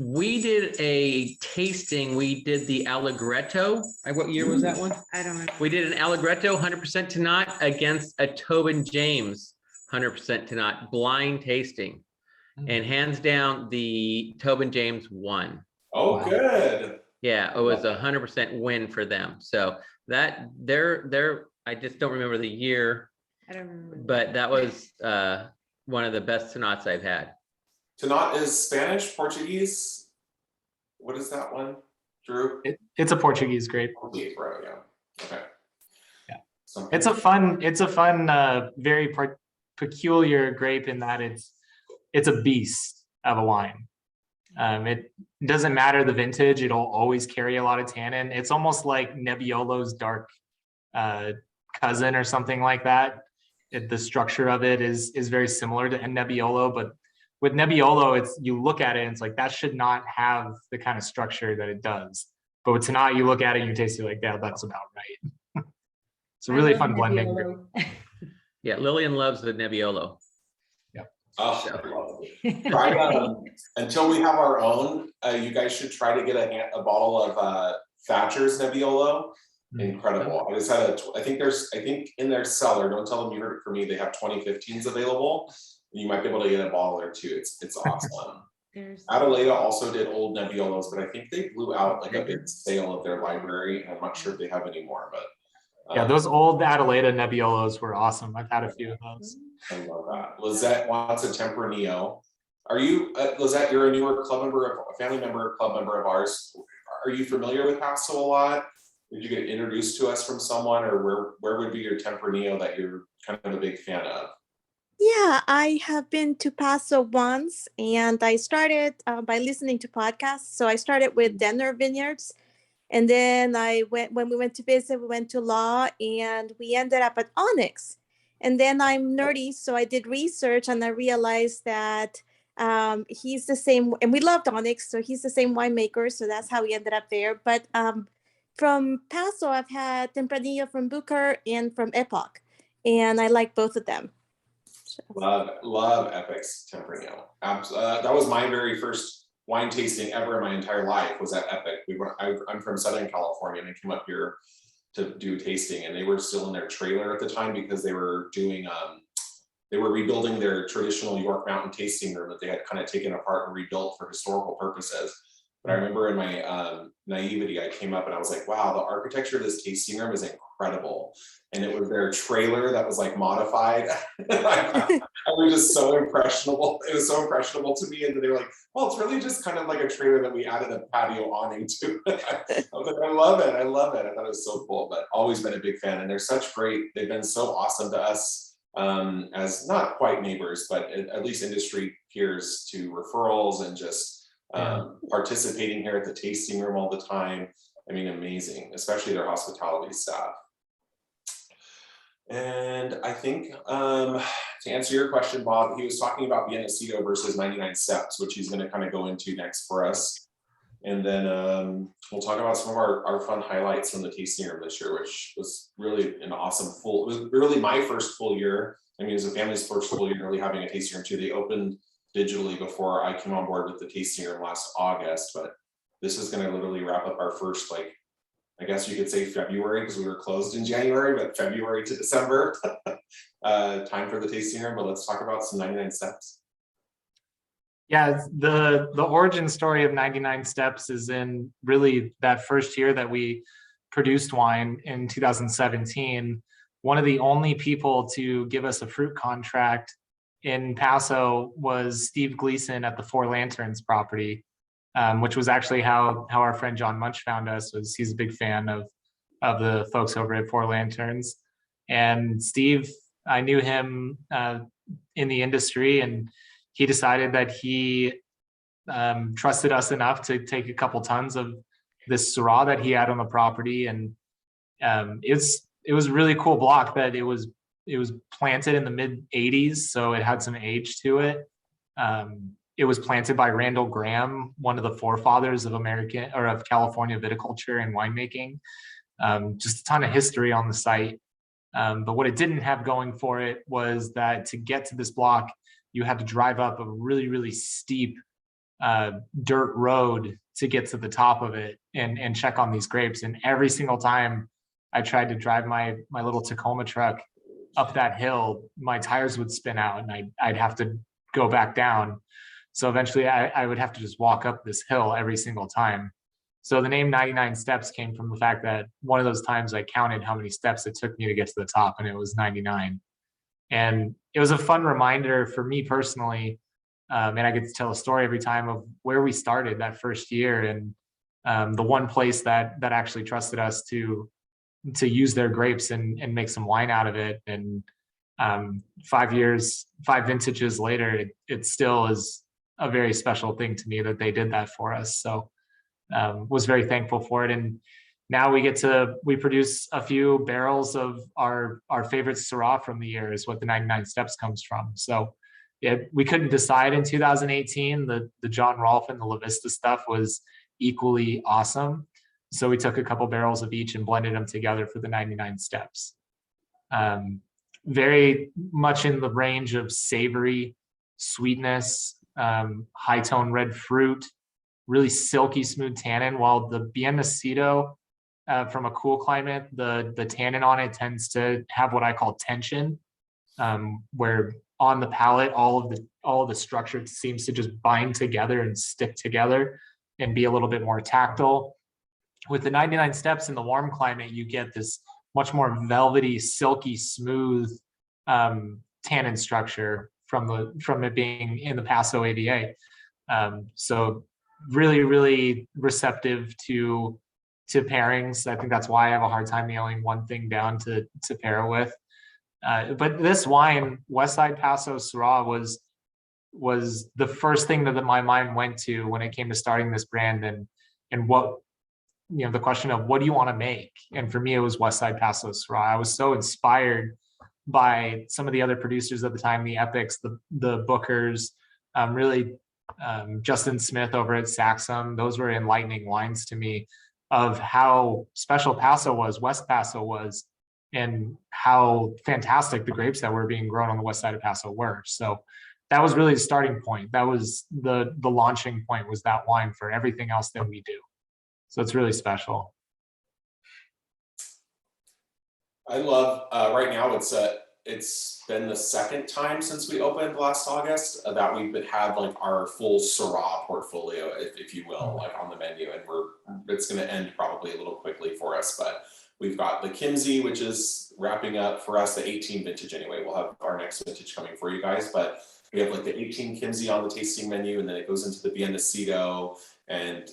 Speaker 5: We did a tasting. We did the Allegretto. What year was that one?
Speaker 6: I don't know.
Speaker 5: We did an Allegretto 100% Tannat against a Tobin James 100% Tannat blind tasting. And hands down, the Tobin James won.
Speaker 3: Oh, good.
Speaker 5: Yeah, it was 100% win for them. So that I just don't remember the year,
Speaker 6: I don't remember.
Speaker 5: but that was one of the best Tannats I've had.
Speaker 3: Tannat is Spanish, Portuguese. What is that one, Drew?
Speaker 2: It's a Portuguese grape.
Speaker 3: Portuguese, right? Yeah. Okay.
Speaker 2: Yeah.
Speaker 3: Something.
Speaker 2: It's a fun, very peculiar grape in that it's a beast of a wine. It doesn't matter the vintage; it'll always carry a lot of tannin. It's almost like Nebbiolo's dark cousin or something like that. The structure of it is very similar to Nebbiolo, but with Nebbiolo, you look at it and it's like that should not have the kind of structure that it does. But with Tannat, you look at it and you taste it like, yeah, that's about right. It's a really fun blending.
Speaker 5: Yeah, Lillian loves the Nebbiolo.
Speaker 3: Oh, I love it. Try, until we have our own, you guys should try to get a bottle of Thatcher's Nebbiolo. Incredible. I just had I think in their cellar, don't tell them you heard it from me, they have 2015s available. You might be able to get a bottle or two. It's awesome. Adelaida also did old Nebbiolos, but I think they blew out like a big sale of their library. I'm not sure if they have any more, but
Speaker 2: yeah, those old Adelaida Nebbiolos were awesome. I've had a few of those.
Speaker 3: I love that. Lizette wants a Tempranillo. Are you, Lizette, you're a newer family member, club member of ours. Are you familiar with Paso a lot? Did you get introduced to us from someone, or where would be your Tempranillo that you're kind of a big fan of?
Speaker 7: Yeah, I have been to Paso once, and I started by listening to podcasts. So I started with Denner Vineyards, and then when we went to visit, we went to Law, and we ended up at Onyx. And then I'm nerdy, so I did research, and I realized that he's the same, and we loved Onyx, so he's the same winemaker, so that's how we ended up there. But from Paso, I've had Tempranillo from Booker and from Epoch, and I like both of them.
Speaker 3: Love Epic's Tempranillo. That was my very first wine tasting ever in my entire life, was at Epic. I'm from Southern California, and I came up here to do tasting, and they were still in their trailer at the time because they were doing they were rebuilding their traditional York Mountain tasting room that they had kind of taken apart and rebuilt for historical purposes. But I remember in my naivety, I came up and I was like, wow, the architecture of this tasting room is incredible. And it was their trailer that was like modified. I was just so impressionable. It was so impressionable to me. And they were like, well, it's really just kind of like a trailer that we added a patio awning to. I was like, I love it. I love it. I thought it was so cool, but always been a big fan. And they're they've been so awesome to us as not quite neighbors, but at least industry peers, to referrals and just participating here at the tasting room all the time. I mean, amazing, especially their hospitality staff. And I think to answer your question, Bob, he was talking about Viennacito versus 99 Steps, which he's going to kind of go into next for us. And then we'll talk about some of our fun highlights from the tasting room this year, which was really an awesome it was really my first full year. I mean, it was a family's first full year really having a tasting room too. They opened digitally before I came on board with the tasting room last August, but this is going to literally wrap up our first I guess you could say February because we were closed in January, but February to December time for the tasting room. But let's talk about some 99 Steps.
Speaker 2: Yeah, the origin story of 99 Steps is in really that first year that we produced wine in 2017. One of the only people to give us a fruit contract in Paso was Steve Gleason at the Four Lanterns property, which was actually how our friend John Munch found us. Was he's a big fan of the folks over at Four Lanterns. And Steve, I knew him in the industry, and he decided that he trusted us enough to take a couple tons of this Syrah that he had on the property. And it was a really cool block that it was planted in the mid 80s, so it had some age to it. It was planted by Randall Graham, one of the forefathers of California viticulture and winemaking. Just a ton of history on the site. But what it didn't have going for it was that to get to this block, you had to drive up a really, really steep dirt road to get to the top of it and check on these grapes. And every single time I tried to drive my little Tacoma truck up that hill, my tires would spin out and I'd have to go back down. So eventually I would have to just walk up this hill every single time. So the name 99 Steps came from the fact that one of those times I counted how many steps it took me to get to the top, and it was 99. And it was a fun reminder for me personally, and I get to tell a story every time of where we started that first year, and the one place that actually trusted us to use their grapes and make some wine out of it. And 5 vintages later, it still is a very special thing to me that they did that for us. So was very thankful for it. And now we produce a few barrels of our favorite Syrah from the year is what the 99 Steps comes from. So yeah, we couldn't decide in 2018. The John Rolfe and the La Vista stuff was equally awesome. So we took a couple barrels of each and blended them together for the 99 Steps. Very much in the range of savory, sweetness, high tone red fruit, really silky smooth tannin, while the Bien Nacido from a cool climate, the tannin on it tends to have what I call tension, where on the palate, all of the structure seems to just bind together and stick together and be a little bit more tactile. With the 99 Steps in the warm climate, you get this much more velvety, silky, smooth tannin structure from it being in the Paso AVA. So really, really receptive to pairings. I think that's why I have a hard time nailing one thing down to pair with. But this wine, Westside Paso Syrah, was the first thing that my mind went to when it came to starting this brand, and what, the question of what do you want to make? And for me, it was Westside Paso Syrah. I was so inspired by some of the other producers at the time, the Epics, the Bookers, Justin Smith over at Saxum. Those were enlightening wines to me of how special Paso was, West Paso was, and how fantastic the grapes that were being grown on the west side of Paso were. So that was really the starting point. That was the launching point, was that wine for everything else that we do. So it's really special.
Speaker 3: I love, right now it's been the second time since we opened last August that we've had like our full Syrah portfolio, if you will, like on the menu, and it's going to end probably a little quickly for us, but we've got the Kimsey, which is wrapping up for us, the 18 vintage anyway. We'll have our next vintage coming for you guys, but we have like the 18 Kimsey on the tasting menu, and then it goes into the Bien Nacido, and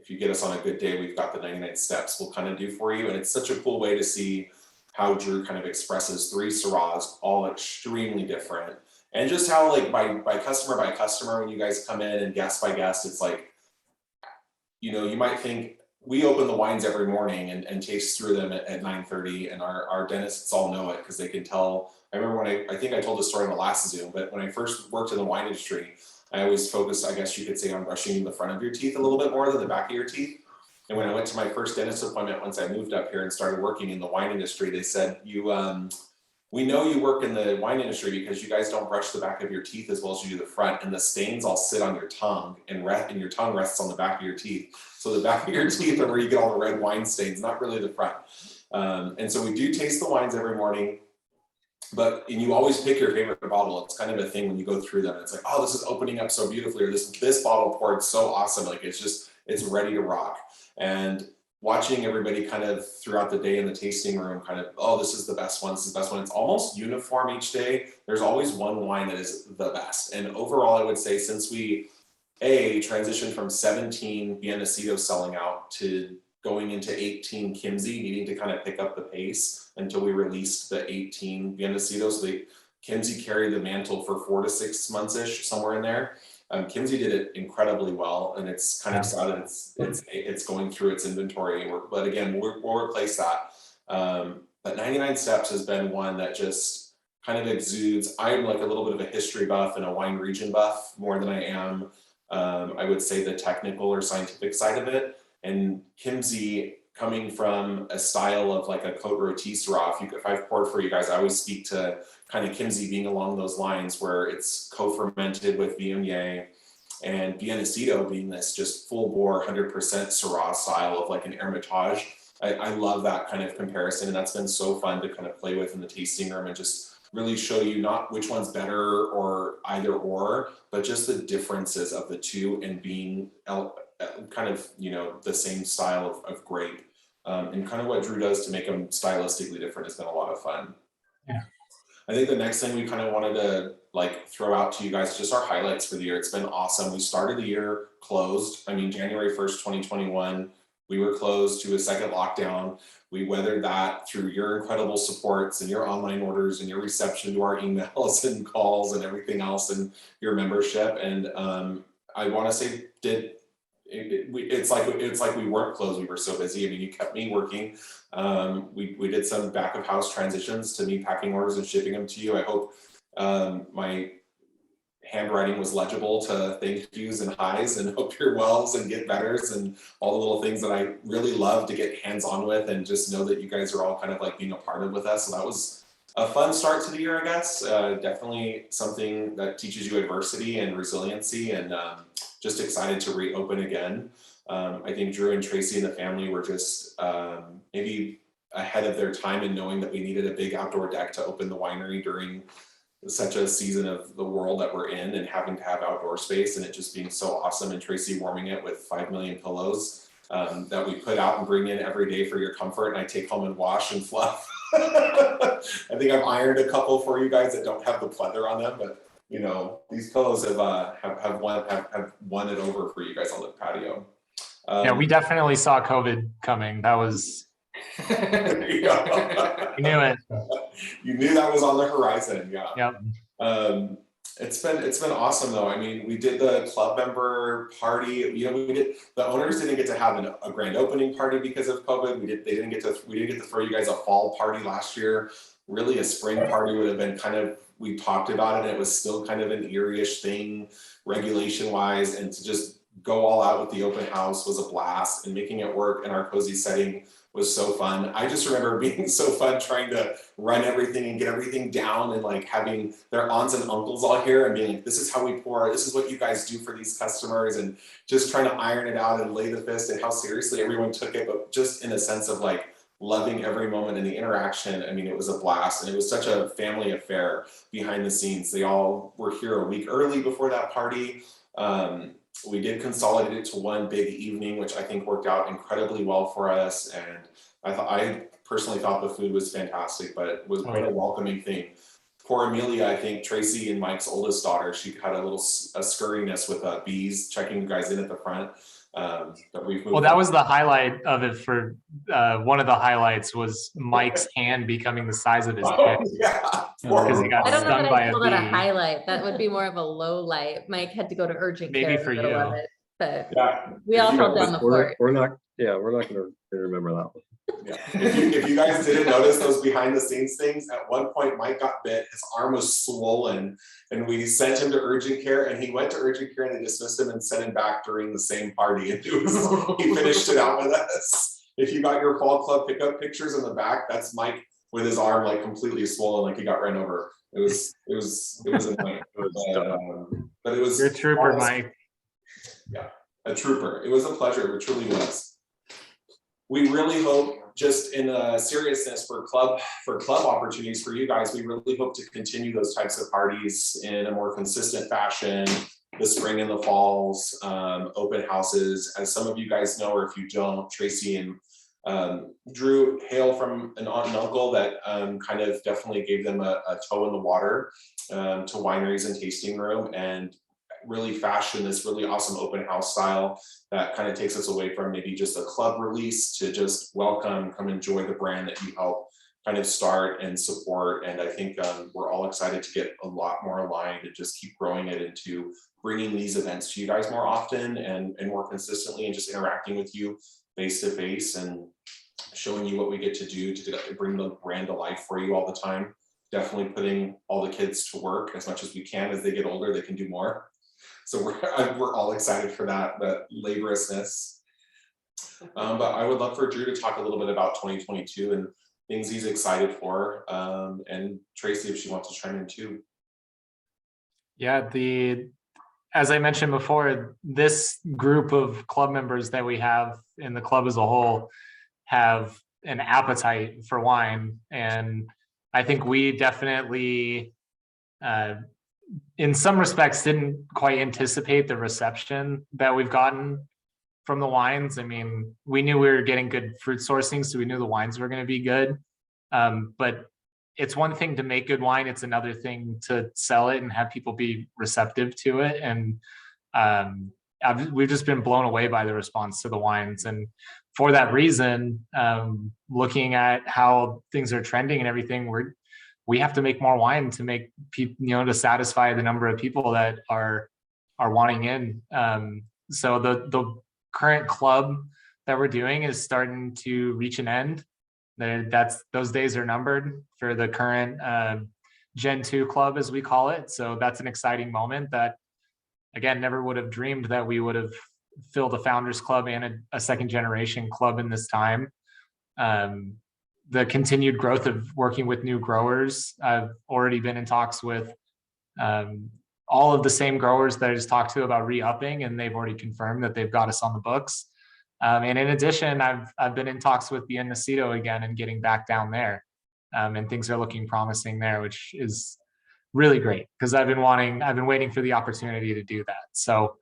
Speaker 3: if you get us on a good day, we've got the 99 Steps we'll kind of do for you. And it's such a cool way to see how Drew kind of expresses three Syrahs, all extremely different. And just how like by customer, when you guys come in and guest by guest, it's like, you might think we open the wines every morning and taste through them at 9:30, and our dentists all know it because they can tell. I remember when I think I told this story in the last Zoom, but when I first worked in the wine industry, I always focused, I guess you could say, on brushing the front of your teeth a little bit more than the back of your teeth. And when I went to my first dentist appointment, once I moved up here and started working in the wine industry, they said, you we know you work in the wine industry because you guys don't brush the back of your teeth as well as you do the front, and the stains all sit on your tongue and your tongue rests on the back of your teeth. So the back of your teeth are where you get all the red wine stains, not really the front. And so we do taste the wines every morning, and you always pick your favorite bottle. It's kind of a thing when you go through them. It's like, oh, this is opening up so beautifully, or this bottle poured so awesome. Like it's ready to rock. And watching everybody kind of throughout the day in the tasting room kind of, oh, this is the best one, this is the best one. It's almost uniform each day. There's always one wine that is the best. And overall, I would say since we transitioned from 17 Biennacido selling out to going into 18 Kimsey, needing to kind of pick up the pace until we released the 18 Biennacido. So Kimsey carried the mantle for 4 to 6 months-ish, somewhere in there. Kimsey did it incredibly well, and it's kind of sad that it's going through its inventory. But again, we'll replace that. But 99 Steps has been one that just kind of exudes. I'm like a little bit of a history buff and a wine region buff more than I am, I would say, the technical or scientific side of it. And Kimsey, coming from a style of like a Côte Rôtie Syrah, if I've poured for you guys, I always speak to kind of Kimsey being along those lines where it's co-fermented with Viognier, and Biennacido being this just full bore 100% Syrah style of like an Hermitage. I love that kind of comparison, and that's been so fun to kind of play with in the tasting room and just really show you not which one's better or either or, but just the differences of the two and being kind of, the same style of grape. And kind of what Drew does to make them stylistically different has been a lot of fun.
Speaker 2: Yeah.
Speaker 3: I think the next thing we kind of wanted to like throw out to you guys, just our highlights for the year. It's been awesome. We started the year closed. January 1st, 2021, we were closed to a second lockdown. We weathered that through your incredible supports and your online orders and your reception to our emails and calls and everything else and your membership. And I want to say it's like we weren't closed. We were so busy. You kept me working. We did some back of house transitions to me packing orders and shipping them to you. I hope my handwriting was legible to thank yous and highs and hope your wells and get betters and all the little things that I really love to get hands on with, and just know that you guys are all kind of like being a part of with us. So that was a fun start to the year, I guess. Definitely something that teaches you adversity and resiliency, and just excited to reopen again. I think Drew and Tracy and the family were just maybe ahead of their time in knowing that we needed a big outdoor deck to open the winery during such a season of the world that we're in, and having to have outdoor space, and it just being so awesome. And Tracy warming it with 5 million pillows that we put out and bring in every day for your comfort, and I take home and wash and fluff. I think I've ironed a couple for you guys that don't have the pleather on them, but these pillows have won it over for you guys on the patio.
Speaker 2: Yeah, we definitely saw COVID coming. That was we knew it.
Speaker 3: You knew that was on the horizon. Yeah.
Speaker 2: Yep.
Speaker 3: It's been awesome though. We did the club member party. The owners didn't get to have a grand opening party because of COVID. We didn't get to throw you guys a fall party last year. Really, a spring party would have been we talked about it, and it was still kind of an eerie-ish thing regulation wise, and to just go all out with the open house was a blast, and making it work in our cozy setting was so fun. I just remember being so fun trying to run everything and get everything down, and like having their aunts and uncles all here and being like, this is how we pour, this is what you guys do for these customers, and just trying to iron it out and lay the fist, and how seriously everyone took it, but just in a sense of like loving every moment in the interaction. It was a blast, and it was such a family affair behind the scenes. They all were here a week early before that party. We did consolidate it to one big evening, which I think worked out incredibly well for us. And I personally thought the food was fantastic, but it was quite a welcoming thing. Poor Amelia, I think Tracy and Mike's oldest daughter, she had a scurriness with bees checking you guys in at the front. But
Speaker 2: that was the highlight of it. For one of the highlights was Mike's hand becoming the size of his head.
Speaker 3: Yeah.
Speaker 2: Because he got
Speaker 1: I don't know
Speaker 2: stung
Speaker 1: that
Speaker 2: by
Speaker 1: I
Speaker 2: a
Speaker 1: call that a
Speaker 2: bee.
Speaker 1: highlight. That would be more of a low light. Mike had to go to urgent care.
Speaker 2: Maybe for
Speaker 1: in the middle
Speaker 2: you.
Speaker 1: of it, but
Speaker 3: Yeah.
Speaker 1: we all held down the fort.
Speaker 4: We're not gonna remember that one.
Speaker 3: Yeah. If you guys didn't notice those behind the scenes things, at one point Mike got bit, his arm was swollen, and we sent him to urgent care, and he went to urgent care and they dismissed him and sent him back during the same party. And he finished it out with us. If you got your fall club pickup pictures in the back, that's Mike with his arm like completely swollen, like he got ran over. It was annoying. But it was
Speaker 2: You're a trooper,
Speaker 3: honestly
Speaker 2: Mike.
Speaker 3: a trooper. It was a pleasure. It truly was. We really hope, just in a seriousness for club opportunities for you guys, we really hope to continue those types of parties in a more consistent fashion. The spring and the falls, open houses. As some of you guys know, or if you don't, Tracy and Drew hail from an aunt and uncle that kind of definitely gave them a toe in the water to wineries and tasting room, and really fashion this really awesome open house style that kind of takes us away from maybe just a club release to just welcome, come enjoy the brand that you help kind of start and support. And I think we're all excited to get a lot more aligned and just keep growing it into bringing these events to you guys more often and more consistently, and just interacting with you face to face and showing you what we get to do to bring the brand to life for you all the time. Definitely putting all the kids to work as much as we can. As they get older, they can do more. So we're all excited for that laboriousness. But I would love for Drew to talk a little bit about 2022 and things he's excited for. And Tracy, if she wants to chime in too.
Speaker 2: Yeah, as I mentioned before, this group of club members that we have in the club as a whole have an appetite for wine. And I think we definitely, in some respects, didn't quite anticipate the reception that we've gotten from the wines. I mean, we knew we were getting good fruit sourcing, so we knew the wines were going to be good. But it's one thing to make good wine, it's another thing to sell it and have people be receptive to it. And we've just been blown away by the response to the wines. And for that reason, looking at how things are trending and everything, we have to make more wine to make people, to satisfy the number of people that are wanting in. So the current club that we're doing is starting to reach an end. Those days are numbered for the current Gen 2 club, as we call it. So that's an exciting moment that, again, never would have dreamed that we would have filled a founders club and a second generation club in this time. The continued growth of working with new growers. I've already been in talks with all of the same growers that I just talked to about re-upping, and they've already confirmed that they've got us on the books. And in addition, I've been in talks with Bien Nacido again and getting back down there. And things are looking promising there, which is really great because I've been waiting for the opportunity to do that. So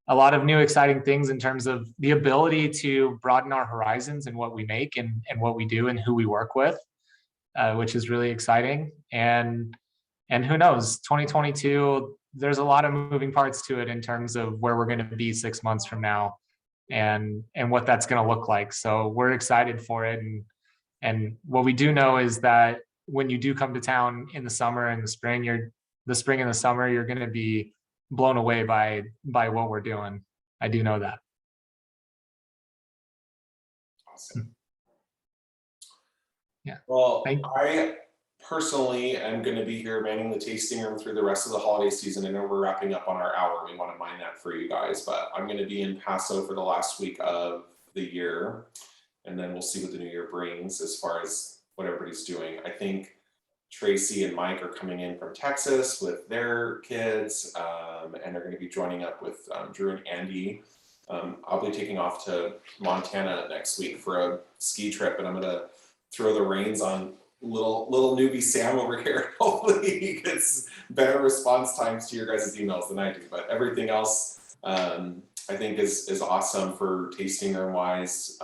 Speaker 2: a lot of new exciting things in terms of the ability to broaden our horizons and what we make and what we do and who we work with, which is really exciting. And who knows, 2022, there's a lot of moving parts to it in terms of where we're going to be 6 months from now and what that's going to look like. So we're excited for it. And what we do know is that when you do come to town in the summer and the spring and the summer, you're going to be blown away by what we're doing. I do know that.
Speaker 3: Awesome.
Speaker 2: Yeah.
Speaker 3: Well,
Speaker 2: Thank you.
Speaker 3: I personally am going to be here manning the tasting room through the rest of the holiday season. I know we're wrapping up on our hour. We want to mind that for you guys, but I'm going to be in Paso for the last week of the year. And then we'll see what the new year brings as far as what everybody's doing. I think Tracy and Mike are coming in from Texas with their kids, and they're going to be joining up with Drew and Andy. I'll be taking off to Montana next week for a ski trip, and I'm going to throw the reins on little newbie Sam over here. Hopefully he gets better response times to your guys' emails than I do, but everything else I think is awesome for tasting room wise.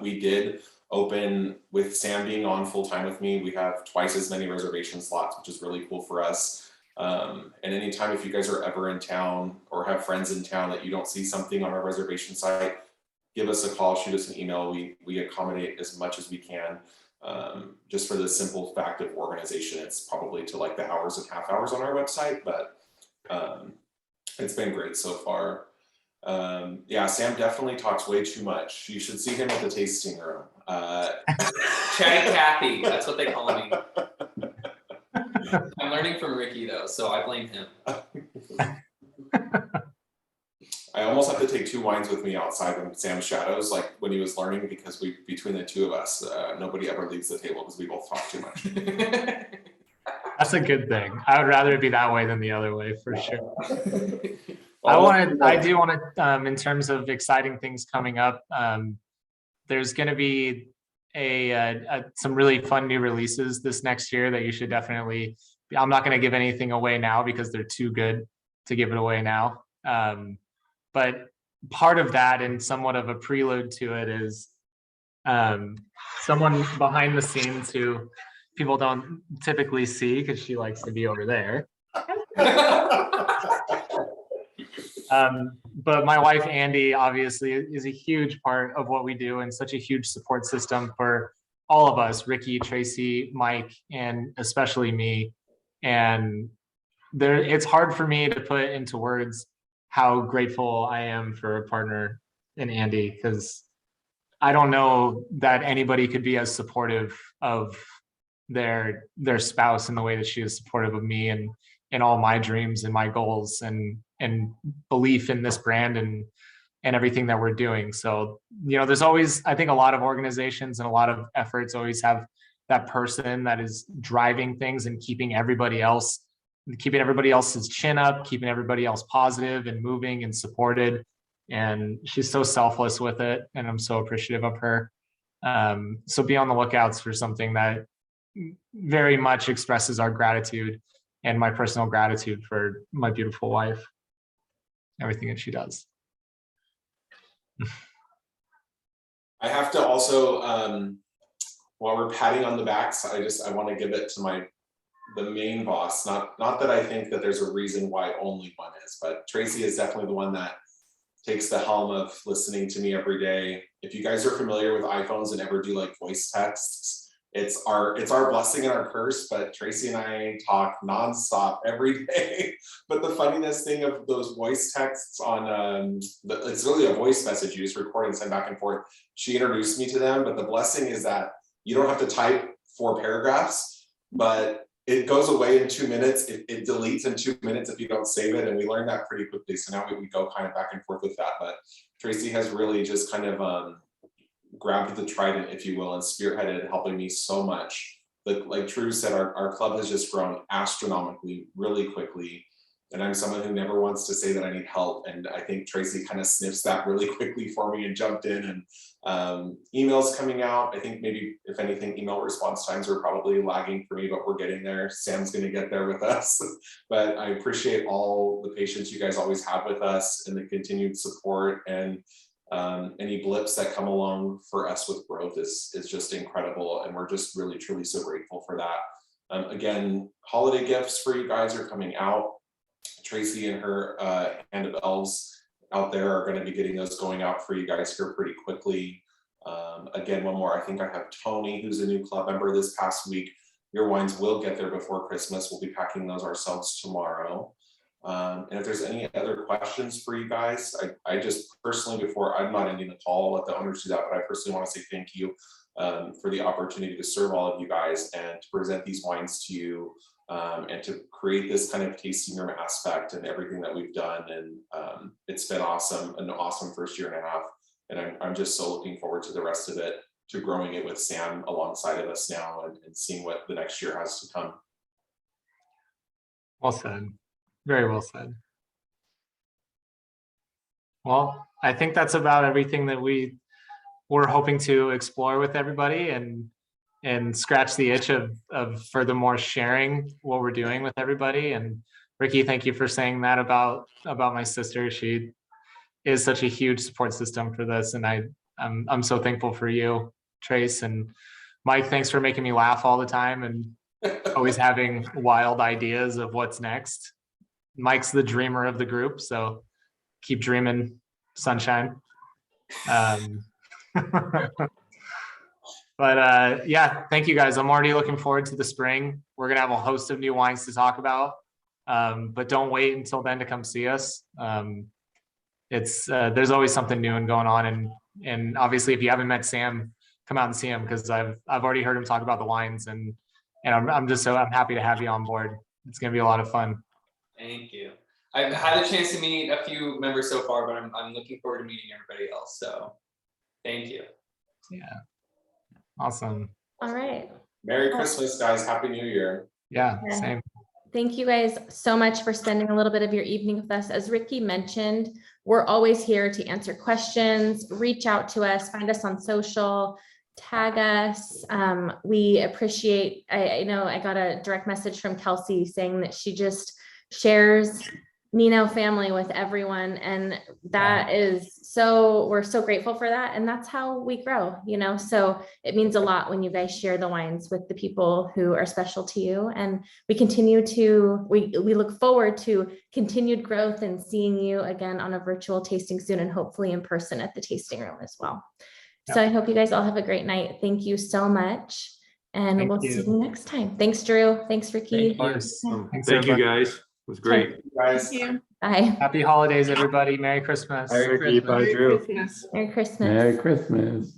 Speaker 3: We did open with Sam being on full time with me. We have twice as many reservation slots, which is really cool for us. And anytime if you guys are ever in town or have friends in town that you don't see something on our reservation site, give us a call, shoot us an email. We accommodate as much as we can. Just for the simple fact of organization, it's probably to like the hours and half hours on our website, but it's been great so far. Yeah, Sam definitely talks way too much. You should see him at the tasting room.
Speaker 6: Chatty Cathy, that's what they call me. I'm learning from Ricky though, so I blame him.
Speaker 3: I almost have to take 2 wines with me outside in Sam's shadows, like when he was learning, because between the two of us, nobody ever leaves the table because we both talk too much.
Speaker 2: That's a good thing. I would rather it be that way than the other way for sure.
Speaker 3: Well,
Speaker 2: I do want to, in terms of exciting things coming up, there's going to be some really fun new releases this next year that you should definitely, I'm not going to give anything away now because they're too good to give it away now. But part of that and somewhat of a prelude to it is someone behind the scenes who people don't typically see because she likes to be over there. But my wife, Andy, obviously is a huge part of what we do and such a huge support system for all of us, Ricky, Tracy, Mike, and especially me. And it's hard for me to put into words how grateful I am for a partner in Andy, because I don't know that anybody could be as supportive of their spouse in the way that she is supportive of me and in all my dreams and my goals and belief in this brand and everything that we're doing. So, there's always, I think a lot of organizations and a lot of efforts always have that person that is driving things and keeping everybody else's chin up, keeping everybody else positive and moving and supported. And she's so selfless with it. And I'm so appreciative of her. So be on the lookouts for something that very much expresses our gratitude and my personal gratitude for my beautiful wife, everything that she does.
Speaker 3: I have to also, while we're patting on the backs, I want to give it to the main boss. Not that I think that there's a reason why only one is, but Tracy is definitely the one that takes the helm of listening to me every day. If you guys are familiar with iPhones and ever do like voice texts, it's our blessing and our curse, but Tracy and I talk nonstop every day. But the funniest thing of those voice texts on, it's really a voice message you just record and send back and forth. She introduced me to them, but the blessing is that you don't have to type 4 paragraphs, but it goes away in 2 minutes. It deletes in 2 minutes if you don't save it. And we learned that pretty quickly. So now we go kind of back and forth with that. But Tracy has really just kind of grabbed the trident, if you will, and spearheaded helping me so much. Like Drew said, our club has just grown astronomically, really quickly. And I'm someone who never wants to say that I need help. And I think Tracy kind of sniffs that really quickly for me and jumped in. And emails coming out. I think maybe, if anything, email response times are probably lagging for me, but we're getting there. Sam's going to get there with us. But I appreciate all the patience you guys always have with us and the continued support. And any blips that come along for us with growth is just incredible. And we're just really, truly so grateful for that. Again, holiday gifts for you guys are coming out. Tracy and her Hand of Elves out there are going to be getting those going out for you guys here pretty quickly. Again, one more, I think I have Tony, who's a new club member this past week. Your wines will get there before Christmas. We'll be packing those ourselves tomorrow. And if there's any other questions for you guys, I just personally, before I'm not ending the call, I'll let the owners do that, but I personally want to say thank you for the opportunity to serve all of you guys and to present these wines to you. And to create this kind of tasting room aspect and everything that we've done. And it's been awesome, an awesome first year and a half. And I'm just so looking forward to the rest of it, to growing it with Sam alongside of us now and seeing what the next year has to come.
Speaker 2: Well said. Very well said. Well, I think that's about everything that we were hoping to explore with everybody and scratch the itch of furthermore sharing what we're doing with everybody. And Ricky, thank you for saying that about my sister. She is such a huge support system for this. And I'm so thankful for you, Trace, and Mike. Thanks for making me laugh all the time and always having wild ideas of what's next. Mike's the dreamer of the group, so keep dreaming, sunshine. But yeah, thank you guys. I'm already looking forward to the spring. We're gonna have a host of new wines to talk about, but don't wait until then to come see us. There's always something new and going on, and obviously if you haven't met Sam, come out and see him, because I've already heard him talk about the wines, and I'm happy to have you on board. It's gonna be a lot of fun.
Speaker 6: Thank you. I've had a chance to meet a few members so far, but I'm looking forward to meeting everybody else. So thank you.
Speaker 2: Yeah. Awesome.
Speaker 1: All right.
Speaker 3: Merry Christmas, guys. Happy New Year.
Speaker 2: Yeah,
Speaker 1: Yeah.
Speaker 2: same.
Speaker 1: Thank you guys so much for spending a little bit of your evening with us. As Ricky mentioned, we're always here to answer questions, reach out to us, find us on social, tag us. We appreciate, I know I got a direct message from Kelsey saying that she just shares Nino family with everyone. And that is so, we're so grateful for that. And that's how we grow, so it means a lot when you guys share the wines with the people who are special to you. And we we look forward to continued growth and seeing you again on a virtual tasting soon, and hopefully in person at the tasting room as well. So I hope you guys all have a great night. Thank you so much. And
Speaker 2: Thank
Speaker 1: we'll
Speaker 2: you.
Speaker 1: see you next time. Thanks, Drew. Thanks, Ricky.
Speaker 2: Of course. Thanks,
Speaker 4: Thank you,
Speaker 2: everybody.
Speaker 4: guys. It was great.
Speaker 3: Guys.
Speaker 1: Bye.
Speaker 2: Happy holidays, everybody. Merry Christmas.
Speaker 4: Bye, Ricky. Bye, Drew.
Speaker 1: Merry Christmas.
Speaker 8: Merry Christmas.